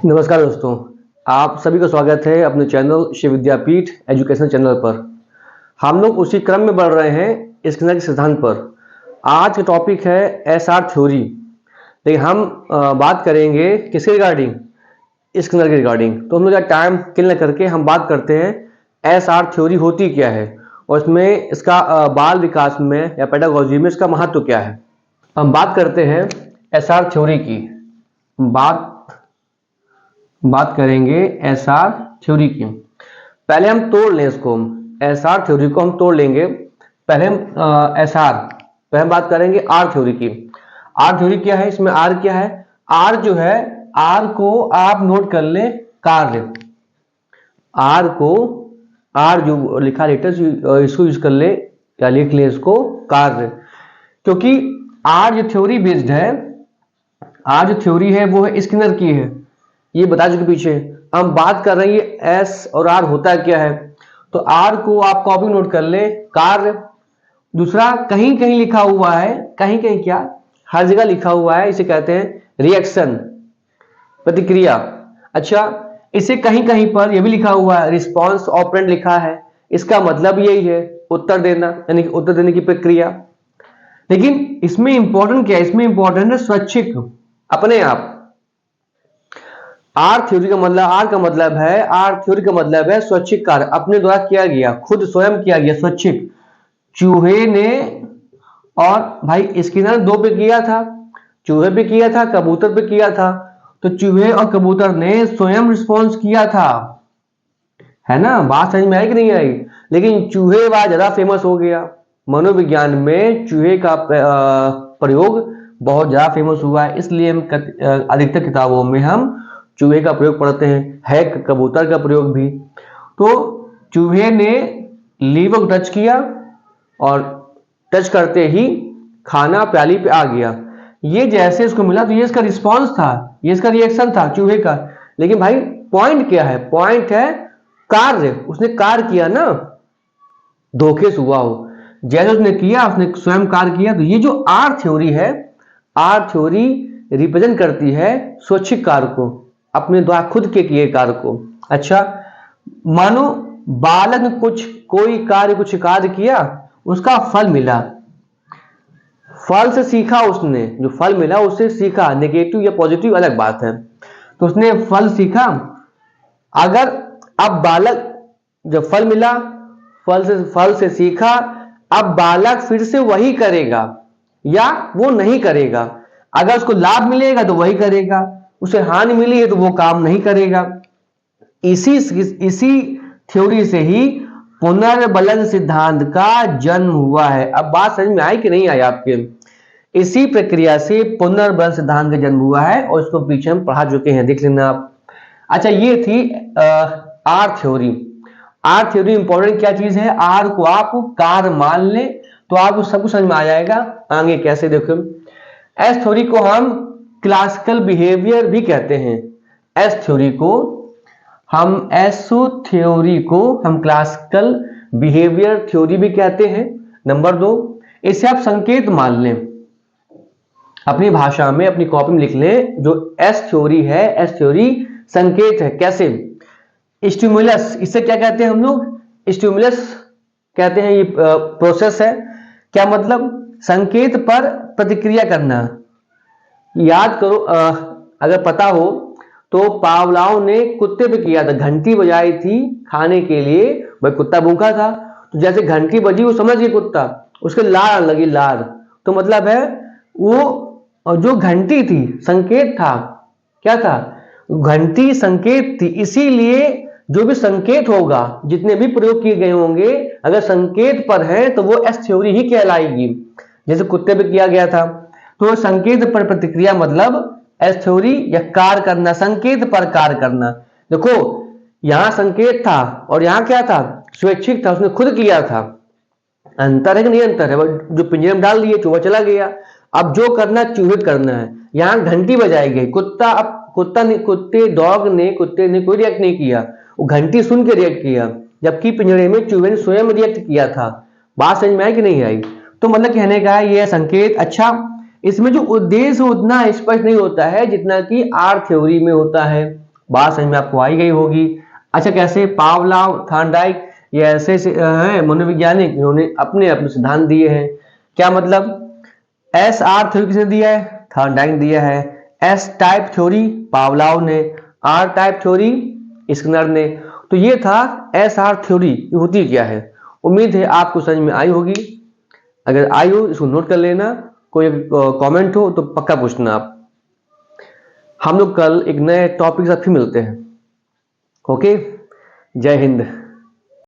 नमस्कार दोस्तों, आप सभी का स्वागत है अपने चैनल शिव विद्यापीठ एजुकेशन चैनल पर। हम लोग उसी क्रम में बढ़ रहे हैं स्किनर के सिद्धांत पर। आज का टॉपिक है एसआर थ्योरी। लेकिन हम बात करेंगे किसके रिगार्डिंग? स्किनर के रिगार्डिंग। तो हम लोग टाइम किल न करके हम बात करते हैं एसआर थ्योरी होती क्या है और इसमें इसका बाल विकास में या पेडागोजी में इसका महत्व क्या है। हम बात करते हैं एसआर थ्योरी की। बात करेंगे एसआर थ्योरी की। पहले हम तोड़ लें इसको, एसआर थ्योरी को हम तोड़ लेंगे। पहले हम पहले हम बात करेंगे आर थ्योरी की। आर थ्योरी क्या है? इसमें आर क्या है? आर जो है, आर को आप नोट कर लें कार्य। आर को, आर जो लिखा लेटर इसको यूज कर ले या लिख ले इसको कार्य। क्योंकि आर जो थ्योरी बेस्ड है, आर जो थ्योरी है वो है स्किनर की है, ये बता चुके पीछे। हम बात कर रहे हैं एस और आर होता क्या है। तो आर को आप कॉपी नोट कर ले कार्य। दूसरा कहीं कहीं लिखा हुआ है, कहीं कहीं क्या, हर जगह लिखा हुआ है, इसे कहते हैं रिएक्शन, प्रतिक्रिया। अच्छा, इसे कहीं कहीं पर यह भी लिखा हुआ है रिस्पॉन्स ऑपरेंट लिखा है। इसका मतलब यही है उत्तर देना, यानी कि उत्तर देने की प्रक्रिया। लेकिन इसमें इंपॉर्टेंट क्या है? इसमें इंपॉर्टेंट है स्वैच्छिक, अपने आप। आर थ्योरी का मतलब, आर का मतलब है, आर थ्योरी का मतलब है स्वैच्छिक कार्य, अपने द्वारा किया गया, खुद स्वयं किया गया, स्वैच्छिक। चूहे ने, और भाई स्किनर दो पे किया था, चूहे पे किया था, कबूतर पे किया था। तो चूहे और कबूतर ने स्वयं रिस्पॉन्स किया था, है ना? बात समझ में आई कि नहीं आई? लेकिन चूहे वाला ज्यादा फेमस हो गया। मनोविज्ञान में चूहे का प्रयोग बहुत ज्यादा फेमस हुआ है, इसलिए हम अधिकतर किताबों में हम चूहे का प्रयोग पढ़ते हैं, है कबूतर का प्रयोग भी। तो चूहे ने लीवर को टच किया और टच करते ही खाना प्याली पे आ गया। ये जैसे इसको मिला तो ये इसका रिस्पॉन्स था, ये इसका रिएक्शन था चूहे का। लेकिन भाई पॉइंट क्या है? पॉइंट है कार्य। उसने कार्य किया ना, धोखे से हुआ हो, जैसे उसने किया, उसने स्वयं कार्य किया। तो ये जो आर थ्योरी है, आर थ्योरी रिप्रेजेंट करती है स्वैच्छिक कार्य को, अपने द्वारा खुद के किए कार्य को। अच्छा, मानो बालक ने कुछ कार्य किया, उसका फल मिला, फल से सीखा उसने, जो फल मिला उससे सीखा। नेगेटिव या पॉजिटिव अलग बात है। तो उसने फल सीखा। अगर अब बालक, जब फल मिला, फल से सीखा, अब बालक फिर से वही करेगा या वो नहीं करेगा। अगर उसको लाभ मिलेगा तो वही करेगा, उसे हानि मिली है तो वो काम नहीं करेगा। इसी थ्योरी से ही पुनर्बलन सिद्धांत का जन्म हुआ है। अब बात समझ में आई कि नहीं आई आपके? इसी प्रक्रिया से पुनर्बलन सिद्धांत का जन्म हुआ है और इसको पीछे हम पढ़ा चुके हैं, देख लेना आप। अच्छा, ये थी R theory. R theory important क्या चीज है? आर को आप कार्य मान ले तो आपको सब कुछ समझ में आ जाएगा आगे कैसे। देखो, एस थ्योरी को हम क्लासिकल बिहेवियर भी कहते हैं। एस थ्योरी को हम क्लासिकल बिहेवियर थ्योरी भी कहते हैं। नंबर 2, इसे आप संकेत मान लें, अपनी भाषा में अपनी कॉपी में लिख लें। जो एस थ्योरी है, एस थ्योरी संकेत है। कैसे? स्टिमुलस, इसे क्या कहते हैं हम लोग? स्टिमुलस कहते हैं। ये प्रोसेस है। क्या मतलब? संकेत पर प्रतिक्रिया करना। याद करो, अगर पता हो तो पावलाव ने कुत्ते पे किया था, घंटी बजाई थी खाने के लिए, भाई कुत्ता भूखा था, तो जैसे घंटी बजी वो समझ गया कुत्ता, उसके लार लगी, लार। तो मतलब है वो जो घंटी थी संकेत था। क्या था? घंटी संकेत थी। इसीलिए जो भी संकेत होगा, जितने भी प्रयोग किए गए होंगे, अगर संकेत पर है तो वो एस थ्योरी ही कहलाएगी। जैसे कुत्ते पे किया गया था, तो संकेत पर प्रतिक्रिया मतलब एस थ्योरी, या कार्य करना, संकेत पर कार्य करना। देखो, यहां संकेत था और यहां क्या था? स्वैच्छिक था, उसने खुद किया था। अंतर है कि नहीं अंतर है? जो पिंजरे में डाल दिए, चूहा चला गया। अब जो करना चूहे करना है। यहां घंटी बजाई गई, कुत्ते ने कोई रिएक्ट नहीं किया, वो घंटी सुन के रिएक्ट किया। जबकि पिंजरे में चूहे ने स्वयं रिएक्ट किया था। बात समझ में आई कि नहीं आई? तो मतलब कहने का ये संकेत। अच्छा, इसमें जो उद्देश्य उतना स्पष्ट नहीं होता है जितना कि आर थ्योरी में होता है। बात समझ में आपको आई गई होगी। अच्छा, कैसे पावलाव, थॉर्नडाइक ये ऐसे हैं मनोवैज्ञानिक, इन्होंने अपने अपने सिद्धांत दिए हैं। क्या मतलब? एस आर थ्योरी किसने दिया है? थॉर्नडाइक ने दिया है। एस टाइप थ्योरी पावलाव ने, आर टाइप थ्योरी स्किनर ने। तो ये था एस आर थ्योरी होती क्या है। उम्मीद है आपको समझ में आई होगी। अगर आई हो इसको नोट कर लेना, कोई कमेंट हो तो पक्का पूछना आप। हम लोग कल एक नए टॉपिक से फिर मिलते हैं। ओके, जय हिंद।